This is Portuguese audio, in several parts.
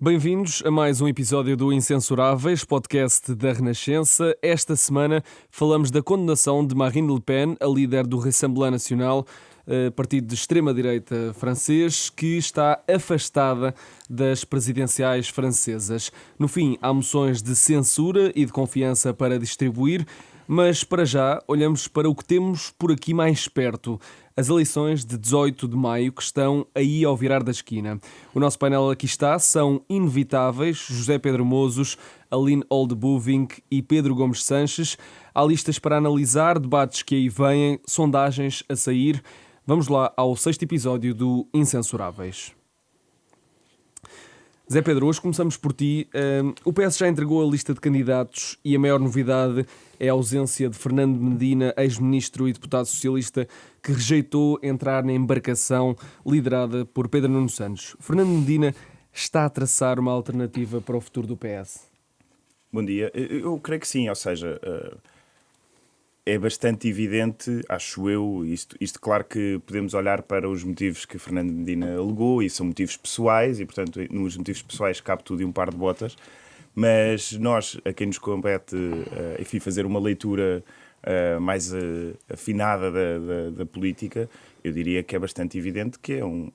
Bem-vindos a mais um episódio do Incensuráveis, podcast da Renascença. Esta semana falamos da condenação de Marine Le Pen, a líder do Rassemblement National, partido de extrema-direita francês, que está afastada das presidenciais francesas. No fim, há moções de censura e de confiança para distribuir, mas para já olhamos para o que temos por aqui mais perto. As eleições de 18 de maio que estão aí ao virar da esquina. O nosso painel aqui está, são inevitáveis: José Pedro Mozos, Aline Oldbuving e Pedro Gomes Sanches. Há listas para analisar, debates que aí vêm, sondagens a sair. Vamos lá ao 6º episódio do Incensuráveis. Zé Pedro, hoje começamos por ti. O PS já entregou a lista de candidatos e a maior novidade é a ausência de Fernando Medina, ex-ministro e deputado socialista, que rejeitou entrar na embarcação liderada por Pedro Nuno Santos. Fernando Medina está a traçar uma alternativa para o futuro do PS? Bom dia. Eu creio que sim, ou seja, é bastante evidente, acho eu, isto claro que podemos olhar para os motivos que Fernando Medina alegou, e são motivos pessoais, e portanto nos motivos pessoais cabe tudo e um par de botas, mas nós, a quem nos compete, enfim, fazer uma leitura mais afinada da política, eu diria que é bastante evidente que é um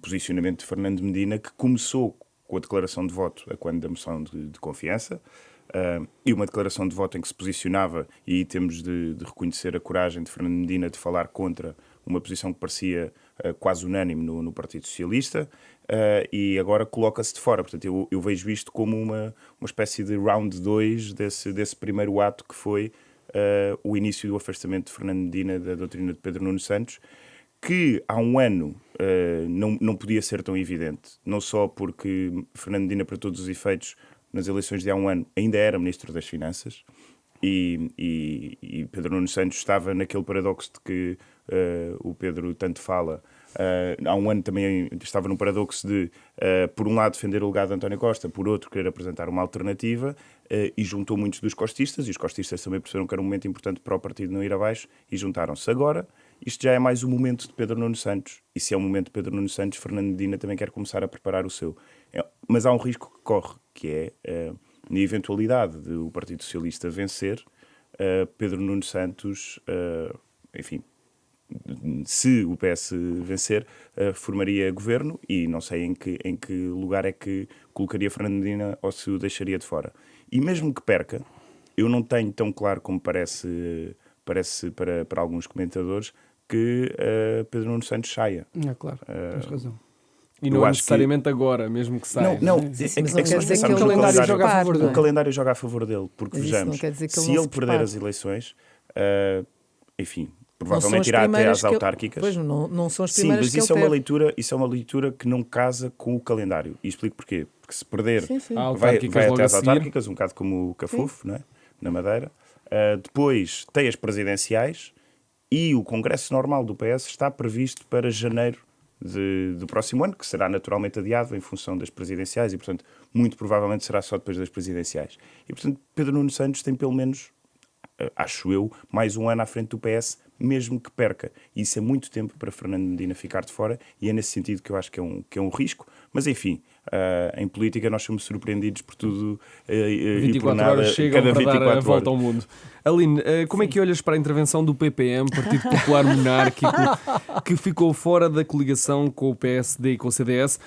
posicionamento de Fernando Medina que começou com a declaração de voto a quando da moção de confiança, e uma declaração de voto em que se posicionava, e aí temos de reconhecer a coragem de Fernando Medina de falar contra uma posição que parecia quase unânime no Partido Socialista, e agora coloca-se de fora. Portanto, eu vejo isto como uma espécie de round 2 desse primeiro ato que foi o início do afastamento de Fernando Medina da doutrina de Pedro Nuno Santos, que há um ano não podia ser tão evidente, não só porque Fernando Medina, para todos os efeitos, nas eleições de há um ano, ainda era Ministro das Finanças, e Pedro Nuno Santos estava naquele paradoxo de que o Pedro tanto fala. Há um ano também estava num paradoxo de, por um lado, defender o legado de António Costa, por outro, querer apresentar uma alternativa, e juntou muitos dos costistas, e os costistas também perceberam que era um momento importante para o partido não ir abaixo, e juntaram-se. Agora, isto já é mais um momento de Pedro Nuno Santos, e se é um momento de Pedro Nuno Santos, Fernando Medina também quer começar a preparar o seu. Mas há um risco que corre, que é, na eventualidade de o Partido Socialista vencer, Pedro Nuno Santos, enfim, se o PS vencer, formaria governo, e não sei em que lugar é que colocaria Fernando Medina ou se o deixaria de fora. E mesmo que perca, eu não tenho tão claro como parece para alguns comentadores que Pedro Nuno Santos saia. É claro, tens razão. E não é necessariamente agora, mesmo que saia. Não, Sim, é que se nós pensarmos o calendário joga a favor dele. O calendário joga a favor dele, porque Mas vejamos, se ele perder as eleições, enfim, provavelmente irá até às autárquicas. Pois, não são as primeiras. Sim, mas isso é uma leitura que não casa com o calendário. E explico porquê. Porque se perder, vai até às autárquicas, um bocado como o Cafufo, não é? Na Madeira. Depois tem as presidenciais, e o Congresso Normal do PS está previsto para janeiro do próximo ano, que será naturalmente adiado em função das presidenciais, e portanto muito provavelmente será só depois das presidenciais. E portanto Pedro Nuno Santos tem pelo menos, acho eu, mais um ano à frente do PS, mesmo que perca. E isso é muito tempo para Fernando Medina ficar de fora, e é nesse sentido que eu acho que é um risco. Mas enfim, em política nós somos surpreendidos por tudo e por nada, horas chegam cada para 24 dar a volta horas. ao mundo. Aline, como é que olhas para a intervenção do PPM, Partido Popular Monárquico, que ficou fora da coligação com o PSD e com o CDS,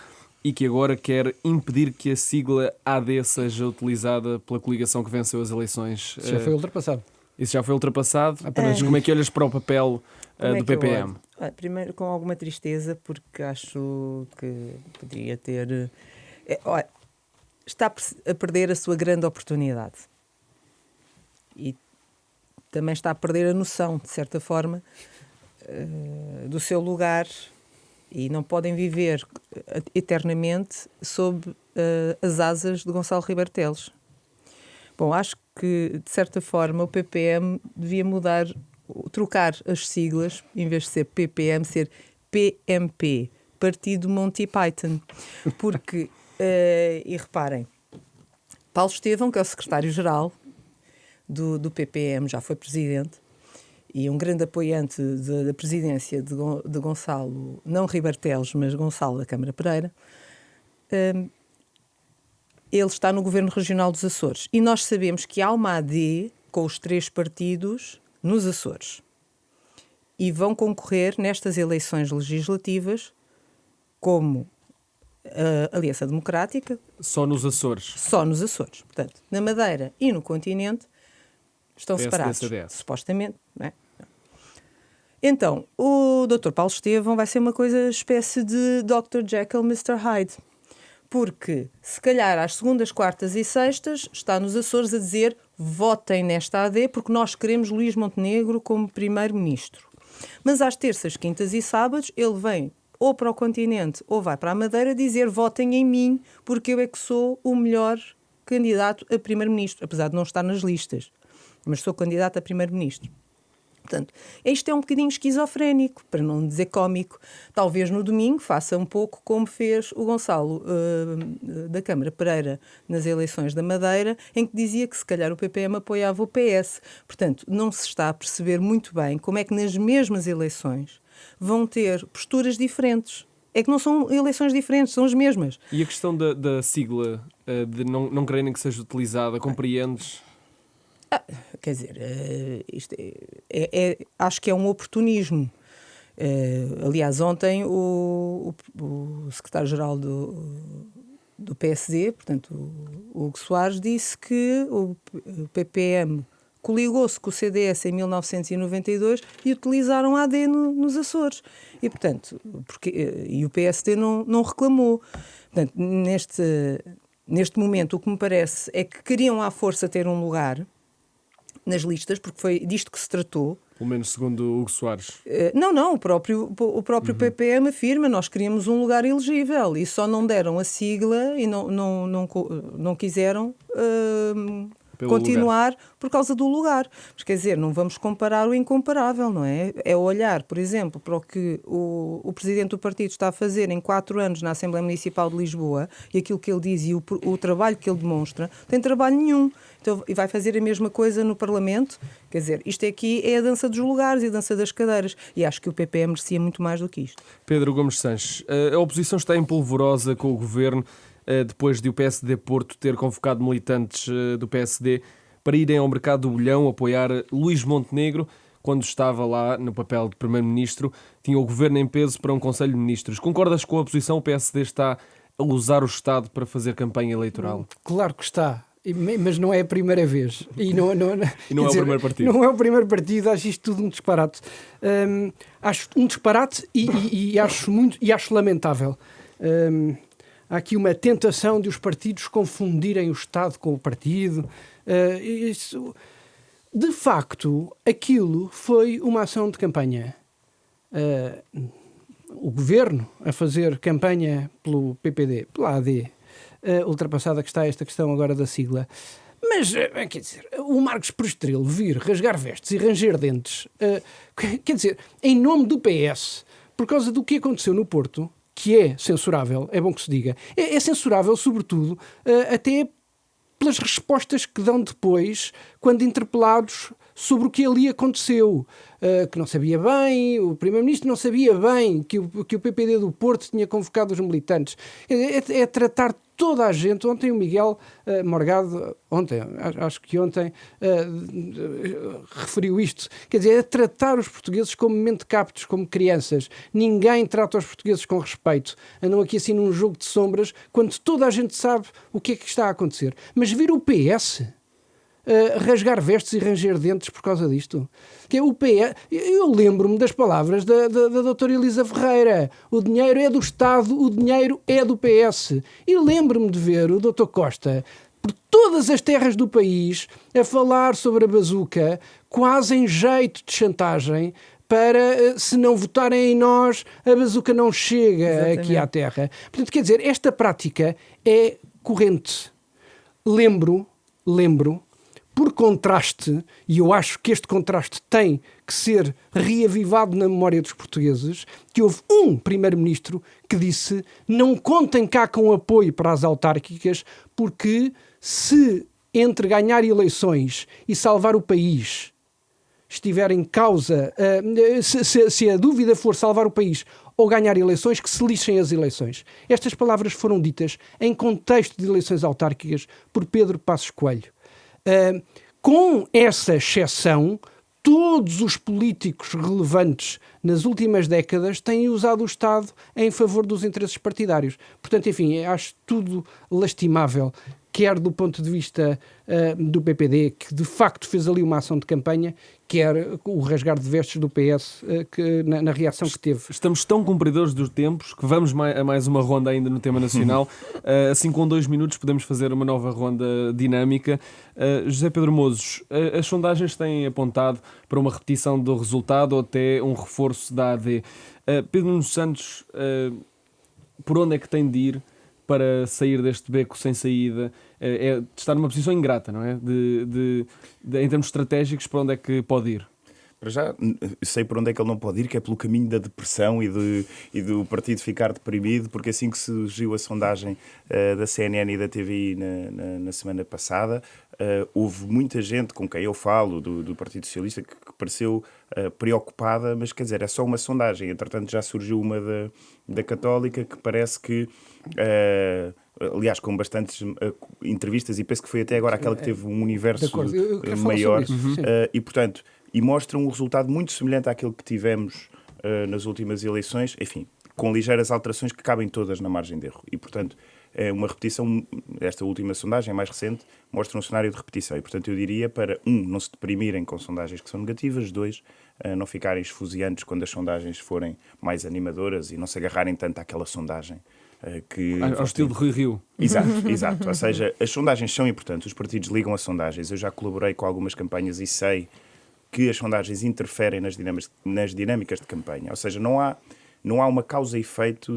e que agora quer impedir que a sigla AD seja utilizada pela coligação que venceu as eleições? Isso já foi ultrapassado. Isso já foi ultrapassado? Mas como é que olhas para o papel do PPM? Primeiro, com alguma tristeza, porque acho que poderia ter... está a perder a sua grande oportunidade. E também está a perder a noção, de certa forma, do seu lugar, e não podem viver eternamente sob as asas de Gonçalo Ribeiro Teles. Bom, acho que, de certa forma, o PPM devia trocar as siglas, em vez de ser PPM, ser PMP, Partido Monty Python. Porque, e reparem, Paulo Estevão, que é o secretário-geral do PPM, já foi presidente, e um grande apoiante da presidência de Gonçalo, não Ribeiro Teles, mas Gonçalo da Câmara Pereira, ele está no Governo Regional dos Açores. E nós sabemos que há uma AD com os 3 partidos nos Açores. E vão concorrer nestas eleições legislativas como a Aliança Democrática. Só nos Açores. Só nos Açores. Portanto, na Madeira e no continente estão PSD, separados. CDS. Supostamente, não é? Então, o Dr. Paulo Estevão vai ser uma espécie de Dr. Jekyll, Mr. Hyde. Porque, se calhar, às segundas, quartas e sextas, está nos Açores a dizer votem nesta AD porque nós queremos Luís Montenegro como primeiro-ministro. Mas às terças, quintas e sábados, ele vem ou para o continente ou vai para a Madeira dizer votem em mim porque eu é que sou o melhor candidato a primeiro-ministro, apesar de não estar nas listas. Mas sou candidato a primeiro-ministro. Portanto, isto é um bocadinho esquizofrénico, para não dizer cómico. Talvez no domingo faça um pouco como fez o Gonçalo da Câmara Pereira nas eleições da Madeira, em que dizia que se calhar o PPM apoiava o PS. Portanto, não se está a perceber muito bem como é que nas mesmas eleições vão ter posturas diferentes. É que não são eleições diferentes, são as mesmas. E a questão da sigla, de não quererem que seja utilizada, compreendes? Quer dizer, isto acho que é um oportunismo. Aliás, ontem o secretário-geral do PSD, portanto, o Hugo Soares, disse que o PPM coligou-se com o CDS em 1992 e utilizaram a AD nos Açores. E, portanto, e o PSD não reclamou. Portanto, neste momento, o que me parece é que queriam à força ter um lugar nas listas, porque foi disto que se tratou. Pelo menos segundo o Hugo Soares. Não, o próprio PPM afirma, nós queríamos um lugar elegível e só não deram a sigla e não quiseram continuar por causa do lugar. Mas quer dizer, não vamos comparar o incomparável, não é? É olhar, por exemplo, para o que o presidente do partido está a fazer em 4 anos na Assembleia Municipal de Lisboa e aquilo que ele diz e o trabalho que ele demonstra, não tem trabalho nenhum. Então, e vai fazer a mesma coisa no Parlamento. Quer dizer, isto aqui é a dança dos lugares e a dança das cadeiras. E acho que o PPM merecia muito mais do que isto. Pedro Gomes Sanches, a oposição está empolvorosa com o governo depois de o PSD Porto ter convocado militantes do PSD para irem ao mercado do Bolhão apoiar Luís Montenegro quando estava lá no papel de primeiro-ministro. Tinha o governo em peso para um Conselho de Ministros. Concordas com a oposição? O PSD está a usar o Estado para fazer campanha eleitoral? Claro que está. Mas não é a primeira vez. E não é o primeiro partido. Não é o primeiro partido. Acho isto tudo um disparate. Acho um disparate e acho lamentável. Há aqui uma tentação de os partidos confundirem o Estado com o partido. De facto, aquilo foi uma ação de campanha. O governo a fazer campanha pelo PPD, pela AD, ultrapassada que está esta questão agora da sigla. Mas, quer dizer, o Marcos Prestrelo vir rasgar vestes e ranger dentes, quer dizer, em nome do PS, por causa do que aconteceu no Porto, que é censurável, é bom que se diga, é censurável, sobretudo, até pelas respostas que dão depois, quando interpelados sobre o que ali aconteceu, que não sabia bem, o Primeiro-Ministro não sabia bem que o PPD do Porto tinha convocado os militantes. É tratar toda a gente. Ontem o Miguel Morgado, acho que ontem, referiu isto. Quer dizer, é tratar os portugueses como mentecaptos, como crianças. Ninguém trata os portugueses com respeito. Andam aqui assim num jogo de sombras, quando toda a gente sabe o que é que está a acontecer. Mas vir o PS rasgar vestes e ranger dentes por causa disto. Que é o PS, eu lembro-me das palavras da doutora Elisa Ferreira. O dinheiro é do Estado, o dinheiro é do PS. E lembro-me de ver o doutor Costa por todas as terras do país a falar sobre a bazuca, quase em jeito de chantagem, para, se não votarem em nós, a bazuca não chega. Exatamente. Aqui à terra. Portanto, quer dizer, esta prática é corrente. Lembro, por contraste, e eu acho que este contraste tem que ser reavivado na memória dos portugueses, que houve um primeiro-ministro que disse: não contem cá com apoio para as autárquicas, porque se entre ganhar eleições e salvar o país estiver em causa, se a dúvida for salvar o país ou ganhar eleições, que se lixem as eleições. Estas palavras foram ditas em contexto de eleições autárquicas por Pedro Passos Coelho. Com essa exceção, todos os políticos relevantes nas últimas décadas têm usado o Estado em favor dos interesses partidários. Portanto, enfim, acho tudo lastimável, quer do ponto de vista do PPD, que de facto fez ali uma ação de campanha, quer o rasgar de vestes do PS na reação que teve. Estamos tão cumpridores dos tempos que vamos a mais uma ronda ainda no tema nacional. Assim, com 2 minutos, podemos fazer uma nova ronda dinâmica. José Pedro Mozos, as sondagens têm apontado para uma repetição do resultado ou até um reforço da AD. Pedro Nuno Santos, por onde é que tem de ir para sair deste beco sem saída? É estar numa posição ingrata, não é? Em termos estratégicos, para onde é que pode ir? Para já, sei por onde é que ele não pode ir, que é pelo caminho da depressão e do partido ficar deprimido, porque assim que surgiu a sondagem da CNN e da TVI na semana passada, houve muita gente com quem eu falo, do Partido Socialista, que pareceu preocupada, mas quer dizer, é só uma sondagem. Entretanto, já surgiu uma da Católica, que parece que... aliás, com bastantes entrevistas, e penso que foi até agora aquela que teve um universo maior, e portanto, e mostra um resultado muito semelhante àquele que tivemos nas últimas eleições, enfim, com ligeiras alterações que cabem todas na margem de erro, e portanto é uma repetição. Esta última sondagem, mais recente, mostra um cenário de repetição, e portanto eu diria para, não se deprimirem com sondagens que são negativas, 2, não ficarem esfuziantes quando as sondagens forem mais animadoras e não se agarrarem tanto àquela sondagem ao estilo de Rui Rio. Exato. Ou seja, as sondagens são importantes, os partidos ligam a sondagens. Eu já colaborei com algumas campanhas e sei que as sondagens interferem nas dinâmicas de campanha. Ou seja, não há uma causa e efeito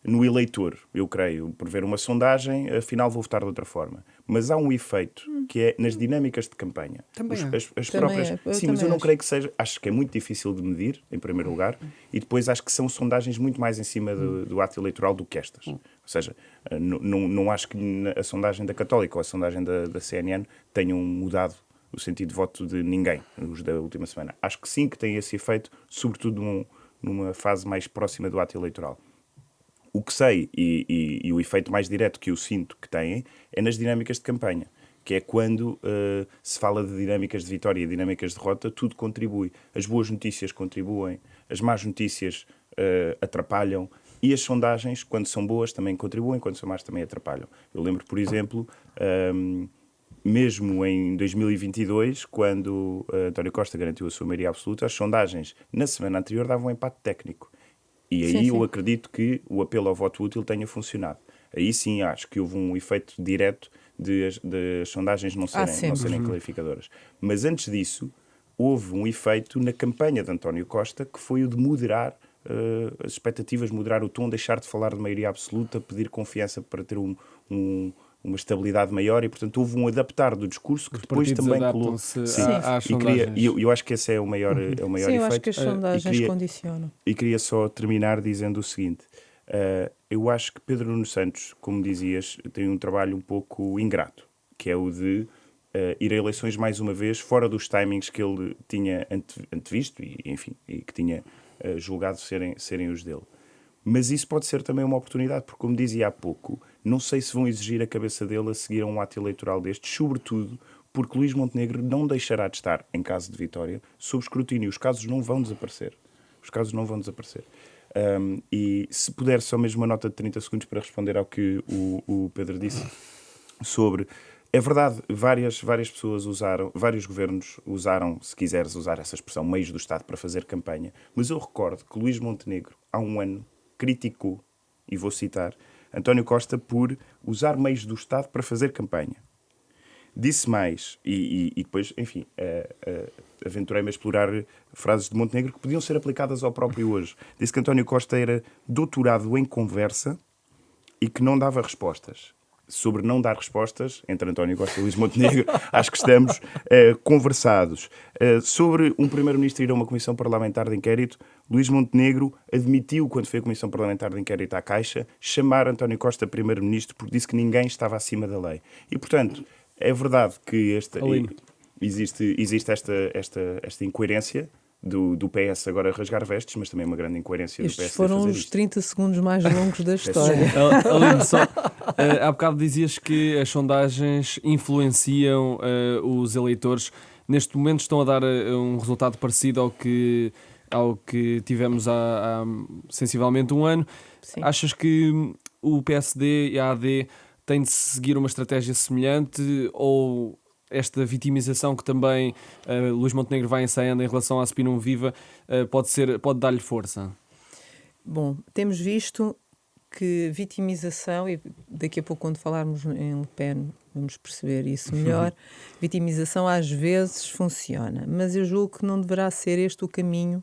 no eleitor, eu creio. Por ver uma sondagem, afinal vou votar de outra forma. Mas há um efeito que é nas dinâmicas de campanha. Também as próprias. Sim, mas eu não creio que seja. Acho que é muito difícil de medir, em primeiro lugar, e depois acho que são sondagens muito mais em cima do ato eleitoral do que estas. Ou seja, não acho que a sondagem da Católica ou a sondagem da CNN tenham mudado o sentido de voto de ninguém, os da última semana. Acho que sim, que tem esse efeito, sobretudo numa fase mais próxima do ato eleitoral. O que sei, e o efeito mais direto que eu sinto que têm, é nas dinâmicas de campanha, que é quando se fala de dinâmicas de vitória e dinâmicas de derrota, tudo contribui. As boas notícias contribuem, as más notícias atrapalham, e as sondagens, quando são boas, também contribuem, quando são más, também atrapalham. Eu lembro, por exemplo, mesmo em 2022, quando António Costa garantiu a sua maioria absoluta, as sondagens na semana anterior davam um empate técnico. E aí eu acredito que o apelo ao voto útil tenha funcionado. Aí sim acho que houve um efeito direto de as sondagens não serem clarificadoras. Mas antes disso, houve um efeito na campanha de António Costa, que foi o de moderar as expectativas, moderar o tom, deixar de falar de maioria absoluta, pedir confiança para ter uma estabilidade maior, e portanto houve um adaptar do discurso que depois também colou. E eu acho que esse é o maior efeito. Eu acho que as sondagens condicionam. E queria só terminar dizendo o seguinte: eu acho que Pedro Nuno Santos, como dizias, tem um trabalho um pouco ingrato, que é o de ir a eleições mais uma vez fora dos timings que ele tinha antevisto e que tinha julgado serem os dele. Mas isso pode ser também uma oportunidade, porque, como dizia há pouco, não sei se vão exigir a cabeça dele a seguir a um ato eleitoral destes, sobretudo porque Luís Montenegro não deixará de estar, em caso de vitória, sob escrutínio. Os casos não vão desaparecer. E se puder, só mesmo uma nota de 30 segundos para responder ao que o Pedro disse sobre... É verdade, várias pessoas vários governos usaram, se quiseres usar essa expressão, meios do Estado para fazer campanha, mas eu recordo que Luís Montenegro, há um ano, criticou, e vou citar, António Costa por usar meios do Estado para fazer campanha. Disse mais, e depois, enfim, aventurei-me a explorar frases de Montenegro que podiam ser aplicadas ao próprio hoje. Disse que António Costa era doutorado em conversa e que não dava respostas. Sobre não dar respostas, entre António Costa e Luís Montenegro, acho que estamos conversados. Sobre um primeiro-ministro ir a uma comissão parlamentar de inquérito, Luís Montenegro admitiu, quando foi a comissão parlamentar de inquérito à Caixa, chamar António Costa primeiro-ministro porque disse que ninguém estava acima da lei. E, portanto, é verdade que existe esta incoerência do PS agora rasgar vestes, mas também uma grande incoerência do Estes PSD foram fazer os isto. 30 segundos mais longos da história. Aline, só, há bocado dizias que as sondagens influenciam os eleitores. Neste momento estão a dar um resultado parecido ao que tivemos há sensivelmente um ano. Sim. Achas que o PSD e a AD têm de seguir uma estratégia semelhante, ou esta vitimização que também Luís Montenegro vai ensaiando em relação à Spinum Viva pode dar-lhe força? Bom, temos visto que vitimização, e daqui a pouco quando falarmos em Le Pen vamos perceber isso melhor, vitimização às vezes funciona, mas eu julgo que não deverá ser este o caminho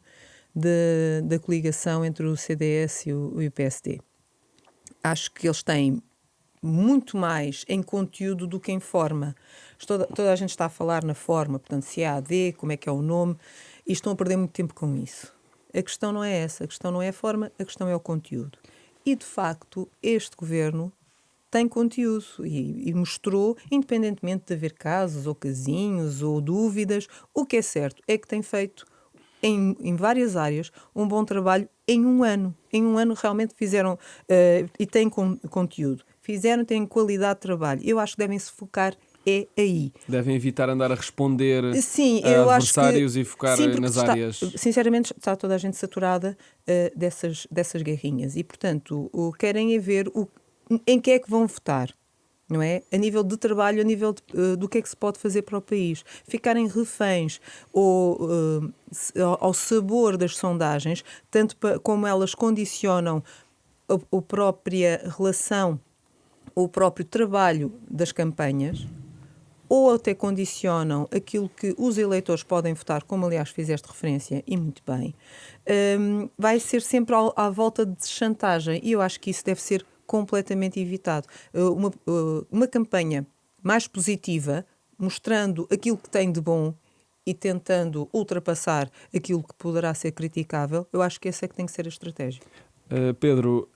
da coligação entre o CDS e o PSD. Acho que eles têm muito mais em conteúdo do que em forma. Toda a gente está a falar na forma, portanto, se é AD, como é que é o nome, e estão a perder muito tempo com isso. A questão não é essa, a questão não é a forma, a questão é o conteúdo. E, de facto, este governo tem conteúdo e mostrou, independentemente de haver casos ou casinhos ou dúvidas, o que é certo é que tem feito em várias áreas um bom trabalho em um ano. Em um ano realmente fizeram e têm conteúdo. Têm qualidade de trabalho. Eu acho que devem se focar aí. Devem evitar andar a responder Sim, a eu adversários acho que, e focar sim, porque nas áreas. Sinceramente, está toda a gente saturada dessas guerrinhas. E, portanto, querem é ver em que é que vão votar. Não é? A nível de trabalho, a nível do que é que se pode fazer para o país. Ficarem reféns ao sabor das sondagens, tanto como elas condicionam a própria relação, o próprio trabalho das campanhas, ou até condicionam aquilo que os eleitores podem votar, como aliás fizeste referência, e muito bem, vai ser sempre à volta de chantagem. E eu acho que isso deve ser completamente evitado. Uma campanha mais positiva, mostrando aquilo que tem de bom e tentando ultrapassar aquilo que poderá ser criticável, eu acho que essa é que tem que ser a estratégia. Pedro,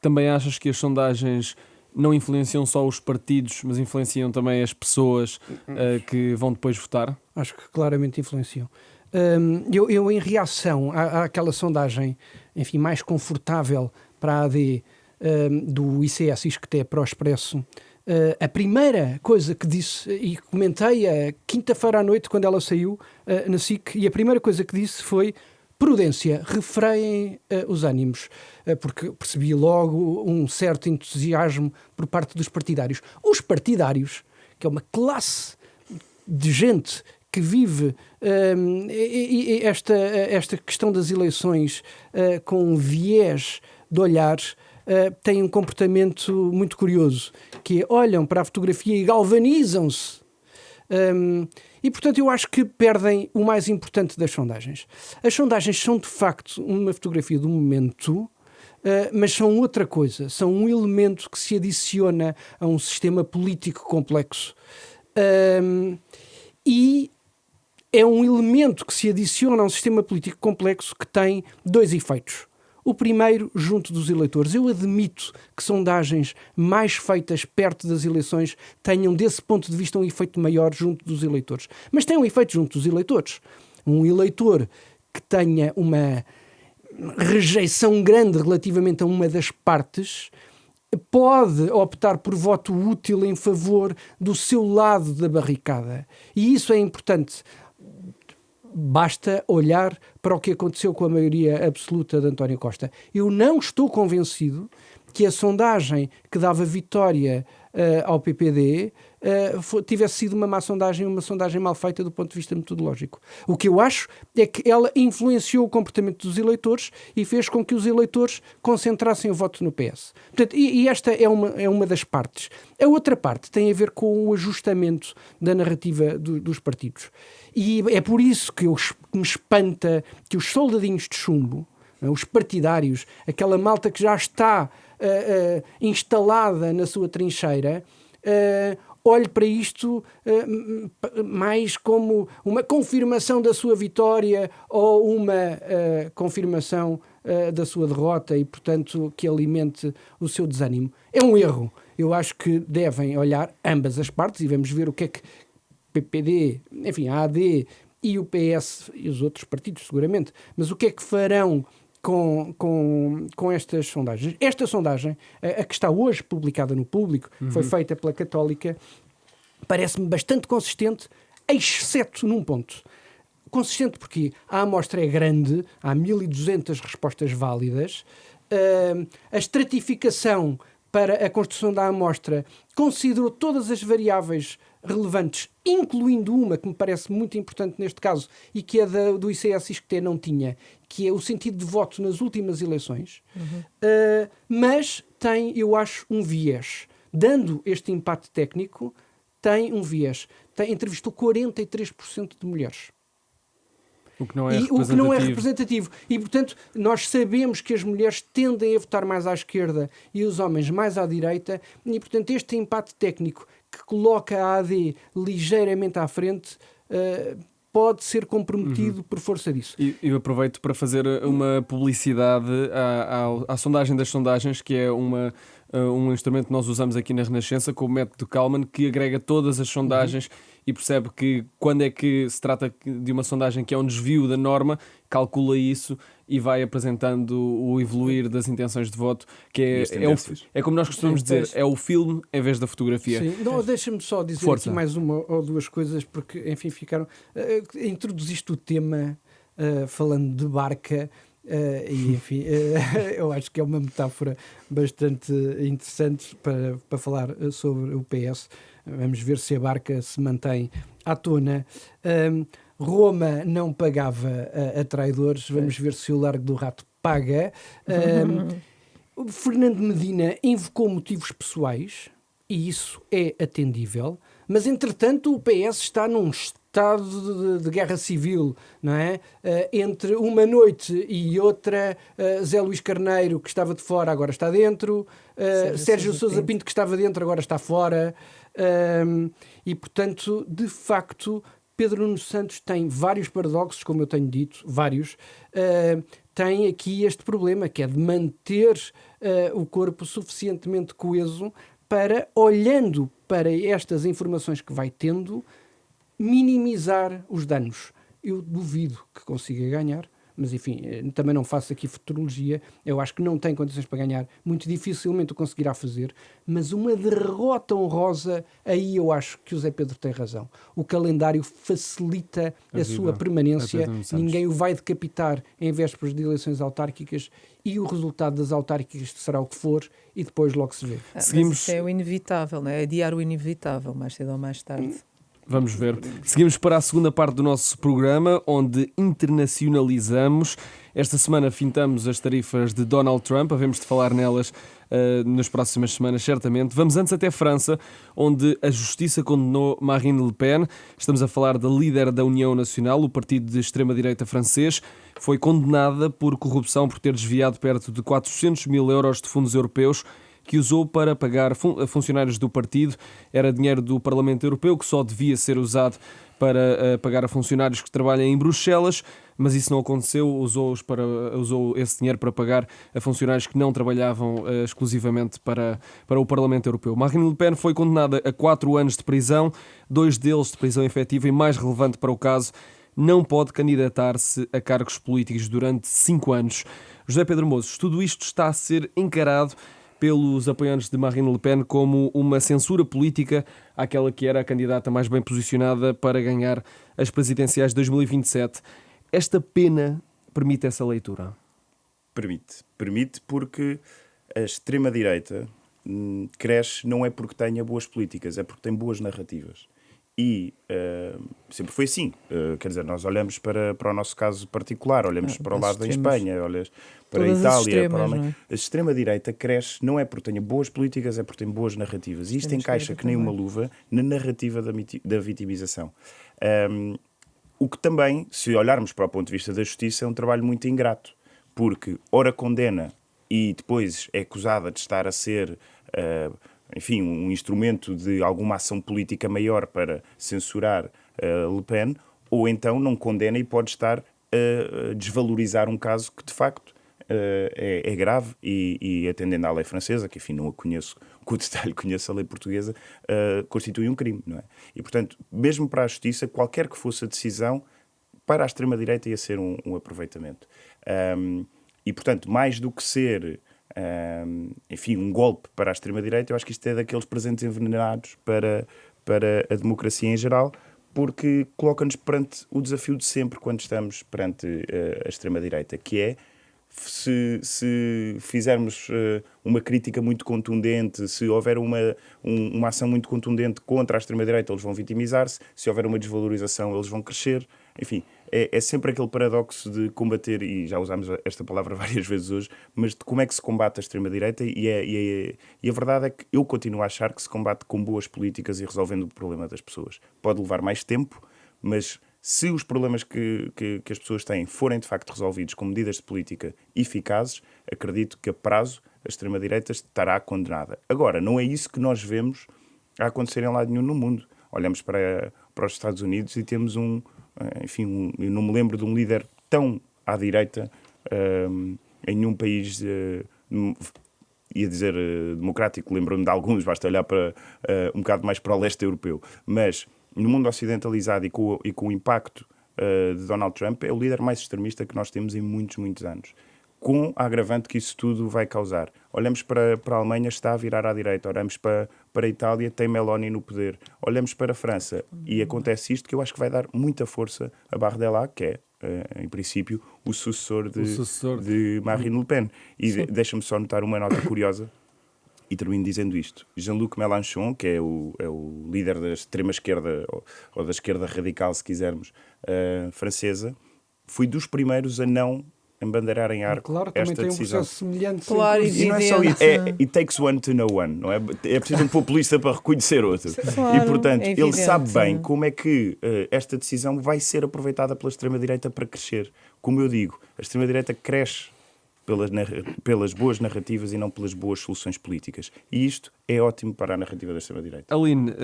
também achas que as sondagens não influenciam só os partidos, mas influenciam também as pessoas que vão depois votar? Acho que claramente influenciam. Eu em reação àquela sondagem, enfim, mais confortável para a AD, do ICS Isqueté para o Expresso, a primeira coisa que disse, e comentei a quinta-feira à noite quando ela saiu na SIC, e a primeira coisa que disse foi: prudência, refreiem os ânimos, porque percebi logo um certo entusiasmo por parte dos partidários. Os partidários, que é uma classe de gente que vive esta questão das eleições com um viés de olhares, têm um comportamento muito curioso, que é, olham para a fotografia e galvanizam-se. E, portanto, eu acho que perdem o mais importante das sondagens. As sondagens são, de facto, uma fotografia do momento, mas são outra coisa. São um elemento que se adiciona a um sistema político complexo. E é um elemento que se adiciona a um sistema político complexo que tem dois efeitos. O primeiro, junto dos eleitores. Eu admito que sondagens mais feitas perto das eleições tenham, desse ponto de vista, um efeito maior junto dos eleitores. Mas tem um efeito junto dos eleitores. Um eleitor que tenha uma rejeição grande relativamente a uma das partes pode optar por voto útil em favor do seu lado da barricada. E isso é importante. Basta olhar para o que aconteceu com a maioria absoluta de António Costa. Eu não estou convencido que a sondagem que dava vitória ao PPD tivesse sido uma má sondagem, uma sondagem mal feita do ponto de vista metodológico. O que eu acho é que ela influenciou o comportamento dos eleitores e fez com que os eleitores concentrassem o voto no PS. Portanto, e esta é uma das partes. A outra parte tem a ver com o ajustamento da narrativa dos partidos. E é por isso que me espanta que os soldadinhos de chumbo, os partidários, aquela malta que já está instalada na sua trincheira, olhe para isto mais como uma confirmação da sua vitória ou uma confirmação da sua derrota e, portanto, que alimente o seu desânimo. É um erro. Eu acho que devem olhar ambas as partes e vamos ver o que é que PPD, enfim, a AD e o PS e os outros partidos, seguramente. Mas o que é que farão com estas sondagens? Esta sondagem, a que está hoje publicada no Público, foi feita pela Católica, parece-me bastante consistente, exceto num ponto. Consistente porque a amostra é grande, há 1.200 respostas válidas, a estratificação para a construção da amostra considerou todas as variáveis relevantes, incluindo uma que me parece muito importante neste caso e que é do ICS-ISCTE não tinha, que é o sentido de voto nas últimas eleições, mas tem, eu acho, um viés. Dando este empate técnico, tem um viés. Entrevistou 43% de mulheres. O que não é o que não é representativo. E, portanto, nós sabemos que as mulheres tendem a votar mais à esquerda e os homens mais à direita, e, portanto, este empate técnico que coloca a AD ligeiramente à frente pode ser comprometido por força disso. E eu aproveito para fazer uma publicidade à sondagem das sondagens, que é um instrumento que nós usamos aqui na Renascença, com o método Kalman, que agrega todas as sondagens e percebe que quando é que se trata de uma sondagem que é um desvio da norma, calcula isso e vai apresentando o evoluir das intenções de voto, que é como nós costumamos dizer, é o filme em vez da fotografia. Sim, não, deixa-me só dizer aqui mais uma ou duas coisas, porque, enfim, ficaram... introduziste o tema falando de barca, e enfim, eu acho que é uma metáfora bastante interessante para falar sobre o PS. Vamos ver se a barca se mantém à tona. Roma não pagava a traidores, vamos ver se o Largo do Rato paga. Fernando Medina invocou motivos pessoais e isso é atendível, mas entretanto o PS está num estado de guerra civil, não é? Entre uma noite e outra, Zé Luís Carneiro, que estava de fora, agora está dentro, Sérgio Sousa Pinto, que estava dentro, agora está fora, e portanto, de facto, Pedro Nuno Santos tem vários paradoxos, como eu tenho dito, vários. Tem aqui este problema, que é de manter o corpo suficientemente coeso para, olhando para estas informações que vai tendo, minimizar os danos. Eu duvido que consiga ganhar, mas enfim, também não faço aqui futurologia, eu acho que não tem condições para ganhar, muito dificilmente o conseguirá fazer, mas uma derrota honrosa, aí eu acho que o Zé Pedro tem razão. O calendário facilita a sua permanência, ninguém o vai decapitar em vésperas de eleições autárquicas e o resultado das autárquicas será o que for e depois logo se vê. Seguimos... Mas isso é o inevitável, não é? Adiar o inevitável, mais cedo ou mais tarde. Vamos ver. Seguimos para a segunda parte do nosso programa, onde internacionalizamos. Esta semana fintamos as tarifas de Donald Trump, havemos de falar nelas nas próximas semanas, certamente. Vamos antes até França, onde a justiça condenou Marine Le Pen. Estamos a falar da líder da União Nacional, o partido de extrema-direita francês. Foi condenada por corrupção por ter desviado perto de 400 mil euros de fundos europeus que usou para pagar funcionários do partido. Era dinheiro do Parlamento Europeu que só devia ser usado para pagar a funcionários que trabalham em Bruxelas, mas isso não aconteceu. Usou esse dinheiro para pagar a funcionários que não trabalhavam exclusivamente para o Parlamento Europeu. Marine Le Pen foi condenada a 4 anos de prisão, 2 deles de prisão efetiva, e mais relevante para o caso, não pode candidatar-se a cargos políticos durante 5 anos. José Pedro Mozos, tudo isto está a ser encarado pelos apoiantes de Marine Le Pen como uma censura política àquela que era a candidata mais bem posicionada para ganhar as presidenciais de 2027. Esta pena permite essa leitura? Permite porque a extrema-direita cresce não é porque tenha boas políticas, é porque tem boas narrativas. E sempre foi assim. Quer dizer, nós olhamos para o nosso caso particular, olhamos para o lado da Espanha, olhamos para a Itália. A extrema-direita cresce não é porque tenha boas políticas, é porque tem boas narrativas. E isto encaixa que nem uma luva na narrativa da vitimização. O que também, se olharmos para o ponto de vista da justiça, é um trabalho muito ingrato. Porque ora condena e depois é acusada de estar a ser... enfim, um instrumento de alguma ação política maior para censurar Le Pen, ou então não condena e pode estar a desvalorizar um caso que, de facto, é grave e atendendo à lei francesa, que, enfim, não a conheço com o detalhe, conheço a lei portuguesa, constitui um crime, não é? E, portanto, mesmo para a justiça, qualquer que fosse a decisão, para a extrema-direita ia ser um aproveitamento. E, portanto, mais do que ser, enfim, um golpe para a extrema-direita, eu acho que isto é daqueles presentes envenenados para a democracia em geral, porque coloca-nos perante o desafio de sempre quando estamos perante a extrema-direita, que é, se fizermos uma crítica muito contundente, se houver uma ação muito contundente contra a extrema-direita, eles vão vitimizar-se, se houver uma desvalorização, eles vão crescer. Enfim, é sempre aquele paradoxo de combater, e já usámos esta palavra várias vezes hoje, mas de como é que se combate a extrema-direita, e a verdade é que eu continuo a achar que se combate com boas políticas e resolvendo o problema das pessoas. Pode levar mais tempo, mas se os problemas que as pessoas têm forem de facto resolvidos com medidas de política eficazes, acredito que a prazo a extrema-direita estará condenada. Agora, não é isso que nós vemos a acontecer em lado nenhum no mundo. Olhamos para os Estados Unidos e temos enfim, eu não me lembro de um líder tão à direita em nenhum país, ia dizer democrático, lembro-me de alguns, basta olhar para um bocado mais para o leste europeu, mas no mundo ocidentalizado e com o impacto de Donald Trump, é o líder mais extremista que nós temos em muitos, muitos anos. Com a agravante que isso tudo vai causar. Olhamos para a Alemanha, está a virar à direita. Olhamos para a Itália, tem Meloni no poder. Olhamos para a França e acontece isto, que eu acho que vai dar muita força a Bardella, que é, em princípio, o sucessor de Marine Le Pen. E deixa-me só notar uma nota curiosa, e termino dizendo isto. Jean-Luc Mélenchon, que é o líder da extrema-esquerda, ou da esquerda radical, se quisermos, francesa, foi dos primeiros a não embandeirar em arco esta tem decisão. Um processo semelhante. Claro, E não é só isso, it takes one to know one, não é? É preciso um populista para reconhecer outro. Claro, e, portanto, é ele sabe evidente. bem como é que esta decisão vai ser aproveitada pela extrema-direita para crescer. Como eu digo, a extrema-direita cresce pelas boas narrativas e não pelas boas soluções políticas. E isto é ótimo para a narrativa da extrema-direita. Aline,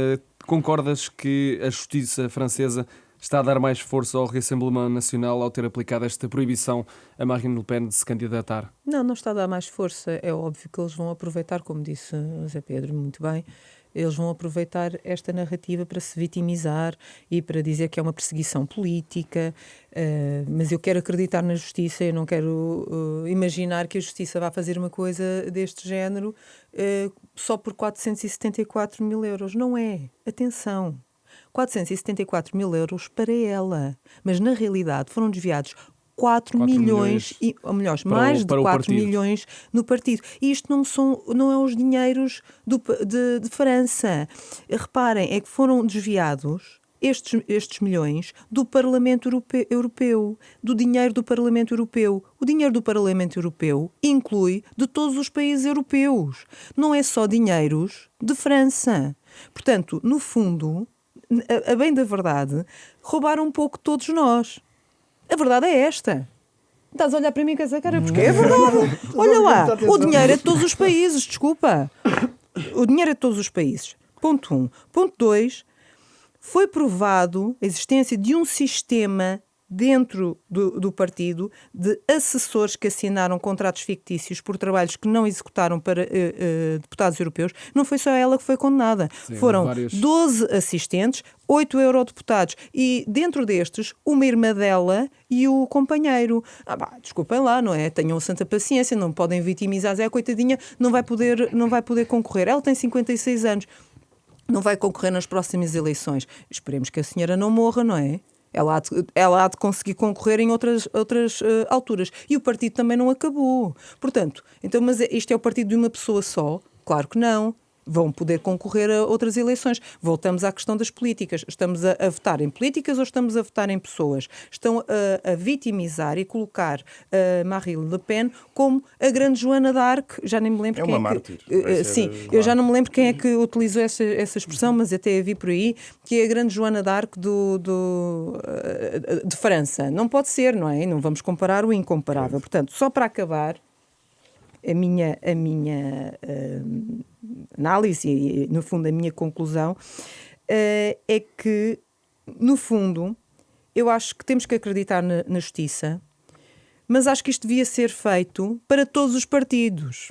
concordas que a justiça francesa está a dar mais força ao Rassemblement Nacional ao ter aplicado esta proibição a Marine Le Pen de se candidatar? Não está a dar mais força. É óbvio que eles vão aproveitar, como disse o Zé Pedro muito bem, eles vão aproveitar esta narrativa para se vitimizar e para dizer que é uma perseguição política, mas eu quero acreditar na justiça, eu não quero imaginar que a justiça vá fazer uma coisa deste género só por 474 mil euros. Não é. Atenção. 474 mil euros para ela. Mas, na realidade, foram desviados 4 milhões, ou melhor, mais de 4 milhões no partido. E isto não é os dinheiros de França. Reparem, é que foram desviados estes milhões do Parlamento Europeu, do dinheiro do Parlamento Europeu. O dinheiro do Parlamento Europeu inclui de todos os países europeus. Não é só dinheiros de França. Portanto, no fundo, a bem da verdade, roubaram um pouco todos nós. A verdade é esta. Estás a olhar para mim com essa cara? Porque é verdade. Olha lá, o dinheiro é de todos os países, desculpa. O dinheiro é de todos os países. Ponto 1. Ponto 2. Foi provado a existência de um sistema dentro do partido de assessores que assinaram contratos fictícios por trabalhos que não executaram para deputados europeus. Não foi só ela que foi condenada. Sim, foram 12 assistentes, 8 eurodeputados e dentro destes uma irmã dela e o companheiro. Desculpem lá, não é? Tenham santa paciência, não podem vitimizar. A coitadinha não vai poder concorrer. Ela tem 56 anos. Não vai concorrer nas próximas eleições. Esperemos que a senhora não morra, não é? Ela há de conseguir concorrer em outras alturas. E o partido também não acabou. Portanto, mas isto é o partido de uma pessoa só? Claro que não. Vão poder concorrer a outras eleições. Voltamos à questão das políticas. Estamos a votar em políticas ou estamos a votar em pessoas? Estão a vitimizar e colocar a Marine Le Pen como a grande Joana d'Arc. Já nem me lembro quem é mártir. Sim, eu já não me lembro quem é que utilizou essa expressão, mas até a vi por aí, que é a grande Joana d'Arc de França. Não pode ser, não é? Não vamos comparar o incomparável. Portanto, só para acabar, a minha análise e, no fundo, a minha conclusão é que, no fundo, eu acho que temos que acreditar na justiça, mas acho que isto devia ser feito para todos os partidos,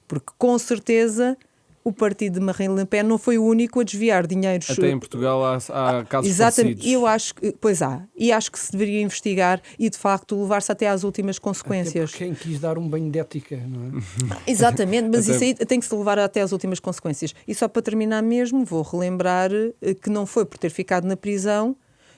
porque, com certeza, o partido de Marine Le Pen não foi o único a desviar dinheiros. Até em Portugal há casos Exatamente, parecidos. eu acho que, pois há, e acho que se deveria investigar e de facto levar-se até às últimas consequências. Até quem quis dar um banho de ética, não é? Exatamente, mas Até- isso aí tem que se levar até às últimas consequências. E só para terminar mesmo, vou relembrar que não foi por ter ficado na prisão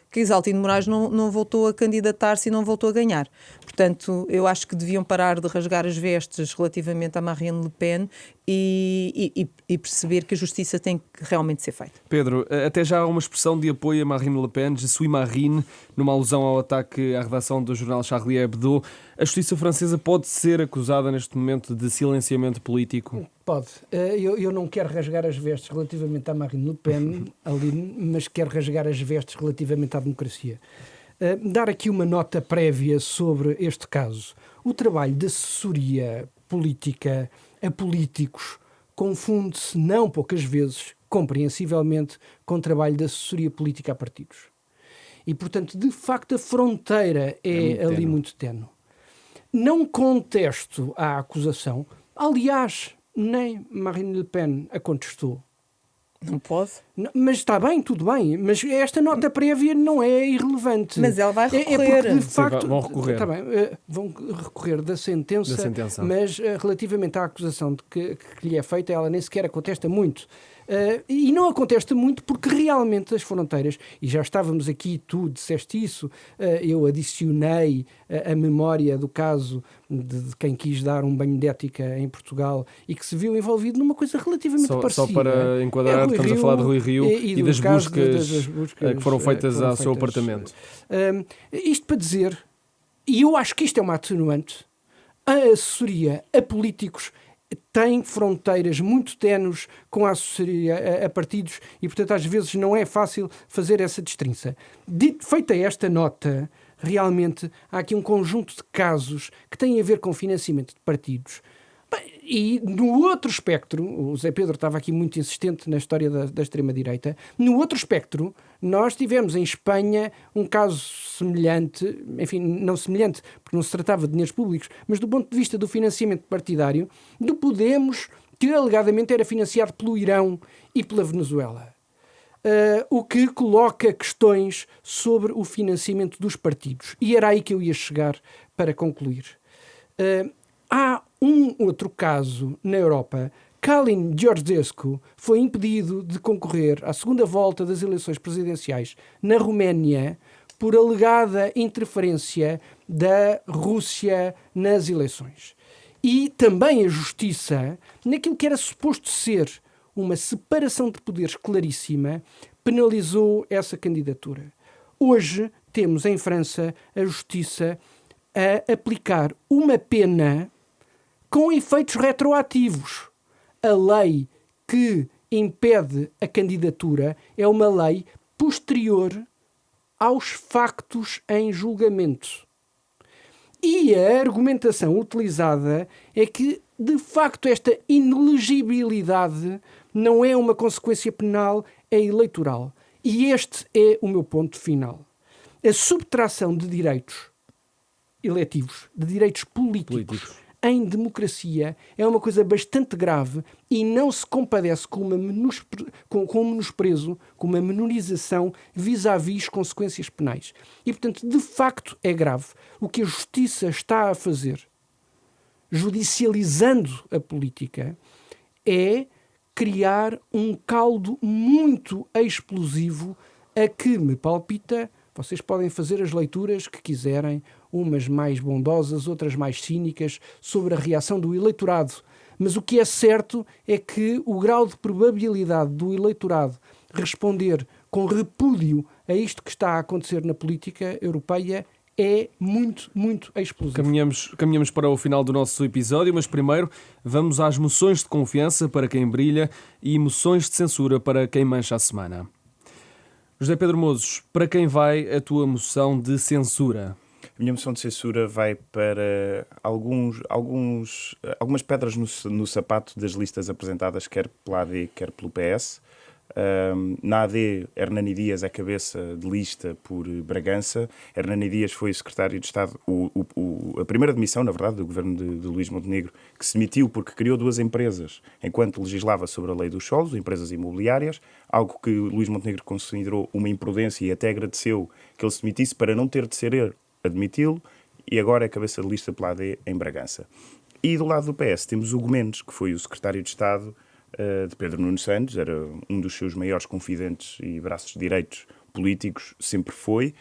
que Isaltino Moraes não voltou a candidatar-se e não voltou a ganhar. Portanto, eu acho que deviam parar de rasgar as vestes relativamente a Marine Le Pen e perceber que a justiça tem que realmente ser feita. Pedro, até já há uma expressão de apoio a Marine Le Pen, Je suis Marine, numa alusão ao ataque à redação do jornal Charlie Hebdo. A justiça francesa pode ser acusada neste momento de silenciamento político? Pode. Eu não quero rasgar as vestes relativamente à Marine Le Pen, Aline, mas quero rasgar as vestes relativamente à democracia. Dar aqui uma nota prévia sobre este caso. O trabalho de assessoria política a políticos confunde-se, não poucas vezes, compreensivelmente, com o trabalho de assessoria política a partidos. E, portanto, de facto, a fronteira é ali muito ténue. Não contesto a acusação. Aliás, nem Marine Le Pen a contestou. Não pode? Mas está bem, tudo bem. Mas esta nota prévia não é irrelevante. Mas ela vai recorrer. É porque, de Sim, facto, vão recorrer. Está bem, vão recorrer da sentença, mas relativamente à acusação que lhe é feita, ela nem sequer a contesta muito. E não a contesta muito porque realmente as fronteiras, e já estávamos aqui, tu disseste isso, eu adicionei a memória do caso de quem quis dar um banho de ética em Portugal e que se viu envolvido numa coisa relativamente parecida. Só para enquadrar, estamos a falar de Rui Rio e das buscas que foram feitas ao seu apartamento. Isto para dizer, e eu acho que isto é uma atenuante, a assessoria a políticos tem fronteiras muito ténues com a assessoria a partidos e, portanto, às vezes não é fácil fazer essa distinção. Feita esta nota, realmente há aqui um conjunto de casos que têm a ver com financiamento de partidos. E no outro espectro, o Zé Pedro estava aqui muito insistente na história da extrema-direita, no outro espectro nós tivemos em Espanha um caso semelhante, enfim, não semelhante, porque não se tratava de dinheiros públicos, mas do ponto de vista do financiamento partidário, do Podemos, que alegadamente era financiado pelo Irão e pela Venezuela. O que coloca questões sobre o financiamento dos partidos. E era aí que eu ia chegar para concluir. Há um outro caso na Europa. Calin Georgescu foi impedido de concorrer à segunda volta das eleições presidenciais na Roménia por alegada interferência da Rússia nas eleições. E também a justiça, naquilo que era suposto ser uma separação de poderes claríssima, penalizou essa candidatura. Hoje temos em França a justiça a aplicar uma pena com efeitos retroativos. A lei que impede a candidatura é uma lei posterior aos factos em julgamento. E a argumentação utilizada é que, de facto, esta inelegibilidade não é uma consequência penal, é eleitoral. E este é o meu ponto final. A subtração de direitos eletivos, de direitos políticos em democracia é uma coisa bastante grave e não se compadece com um menosprezo, com uma menorização vis-à-vis consequências penais. E, portanto, de facto é grave. O que a justiça está a fazer, judicializando a política, é criar um caldo muito explosivo a que me palpita. Vocês podem fazer as leituras que quiserem, umas mais bondosas, outras mais cínicas, sobre a reação do eleitorado. Mas o que é certo é que o grau de probabilidade do eleitorado responder com repúdio a isto que está a acontecer na política europeia é muito, muito explosivo. Caminhamos para o final do nosso episódio, mas primeiro vamos às moções de confiança para quem brilha e moções de censura para quem mancha a semana. José Pedro Mozos, para quem vai a tua moção de censura? A minha moção de censura vai para algumas pedras no sapato das listas apresentadas quer pela AD, quer pelo PS. Na AD, Hernani Dias é cabeça de lista por Bragança. Hernani Dias foi o secretário de Estado, a primeira demissão, na verdade, do governo de Luís Montenegro, que se demitiu porque criou 2 empresas enquanto legislava sobre a lei dos solos, empresas imobiliárias, algo que Luís Montenegro considerou uma imprudência e até agradeceu que ele se demitisse para não ter de ser ele a demiti-lo, e agora é cabeça de lista pela AD em Bragança. E do lado do PS temos Hugo Mendes, que foi o secretário de Estado de Pedro Nuno Santos, era um dos seus maiores confidentes e braços direitos políticos, sempre foi.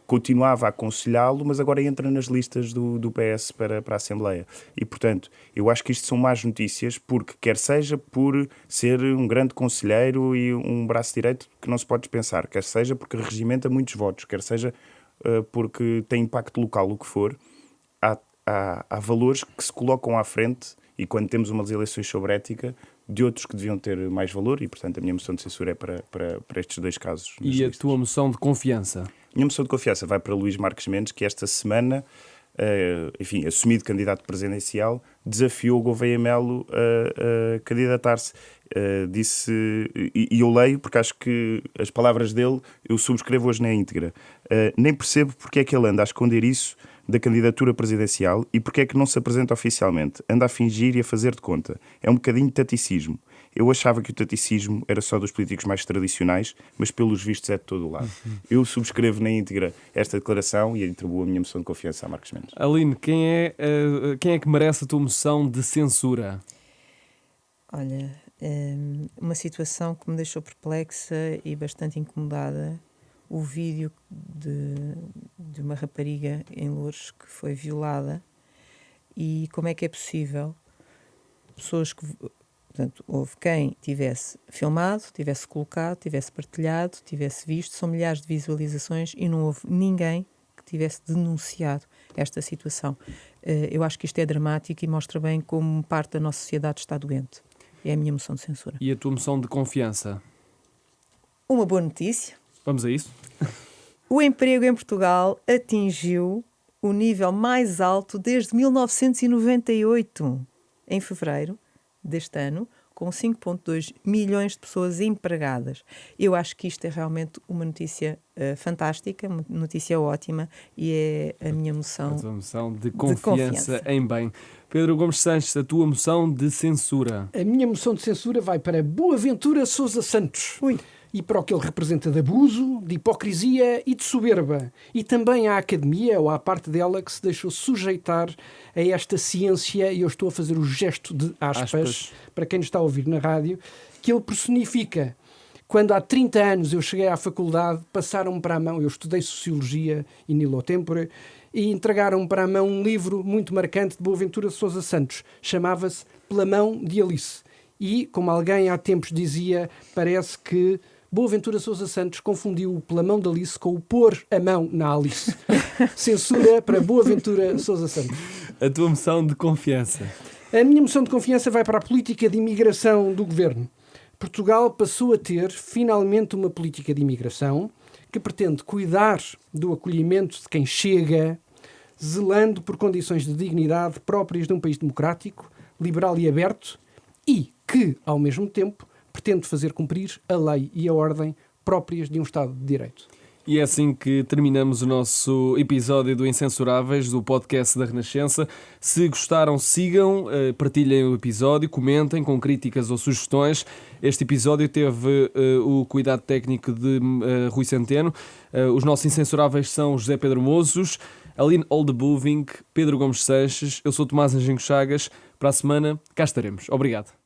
Continuava a aconselhá-lo, mas agora entra nas listas do PS para a Assembleia. E, portanto, eu acho que isto são más notícias, porque quer seja por ser um grande conselheiro e um braço direito que não se pode dispensar, quer seja porque regimenta muitos votos, quer seja porque tem impacto local, o que for, há valores que se colocam à frente, e quando temos umas eleições sobre ética, de outros que deviam ter mais valor, e portanto a minha moção de censura é para estes 2 casos. E a tua moção de confiança? A minha moção de confiança vai para Luís Marques Mendes, que esta semana, enfim, assumido candidato presidencial, desafiou o Gouveia Melo a candidatar-se. Disse, e eu leio porque acho que as palavras dele eu subscrevo hoje na íntegra. Nem percebo porque é que ele anda a esconder isso da candidatura presidencial e porque é que não se apresenta oficialmente. Anda a fingir e a fazer de conta. É um bocadinho de taticismo. Eu achava que o taticismo era só dos políticos mais tradicionais, mas pelos vistos é de todo o lado. Eu subscrevo na íntegra esta declaração e atribuo a minha moção de confiança a Marques Mendes. Aline, quem é que merece a tua moção de censura? Olha, uma situação que me deixou perplexa e bastante incomodada. O vídeo de uma rapariga em Loures que foi violada, e como é que é possível pessoas que... Portanto, houve quem tivesse filmado, tivesse colocado, tivesse partilhado, tivesse visto, são milhares de visualizações e não houve ninguém que tivesse denunciado esta situação. Eu acho que isto é dramático e mostra bem como parte da nossa sociedade está doente. É a minha moção de censura. E a tua moção de confiança? Uma boa notícia. Vamos a isso? O emprego em Portugal atingiu o nível mais alto desde 1998, em fevereiro deste ano, com 5,2 milhões de pessoas empregadas. Eu acho que isto é realmente uma notícia fantástica, uma notícia ótima, e é a minha moção, a tua moção de confiança em bem. Pedro Gomes Sanches, a tua moção de censura? A minha moção de censura vai para Boaventura Sousa Santos. Ui. E para o que ele representa de abuso, de hipocrisia e de soberba. E também à academia, ou à parte dela, que se deixou sujeitar a esta ciência, e eu estou a fazer o gesto de aspas, para quem nos está a ouvir na rádio, que ele personifica. Quando há 30 anos eu cheguei à faculdade, passaram-me para a mão, eu estudei Sociologia e Nilo Tempore, e entregaram-me para a mão um livro muito marcante de Boaventura Sousa Santos. Chamava-se Pela Mão de Alice. E, como alguém há tempos dizia, parece que Boaventura Sousa Santos confundiu o Pela Mão de Alice com o pôr a mão na Alice. Censura para Boaventura Sousa Santos. A tua moção de confiança? A minha moção de confiança vai para a política de imigração do governo. Portugal passou a ter, finalmente, uma política de imigração que pretende cuidar do acolhimento de quem chega, zelando por condições de dignidade próprias de um país democrático, liberal e aberto, e que, ao mesmo tempo, pretende fazer cumprir a lei e a ordem próprias de um Estado de Direito. E é assim que terminamos o nosso episódio do Incensuráveis, do podcast da Renascença. Se gostaram, sigam, partilhem o episódio, comentem com críticas ou sugestões. Este episódio teve o cuidado técnico de Rui Centeno. Os nossos incensuráveis são José Pedro Mozos, Aline Oldebuving, Pedro Gomes Sanches. Eu sou Tomás Anjinho Chagas. Para a semana, cá estaremos. Obrigado.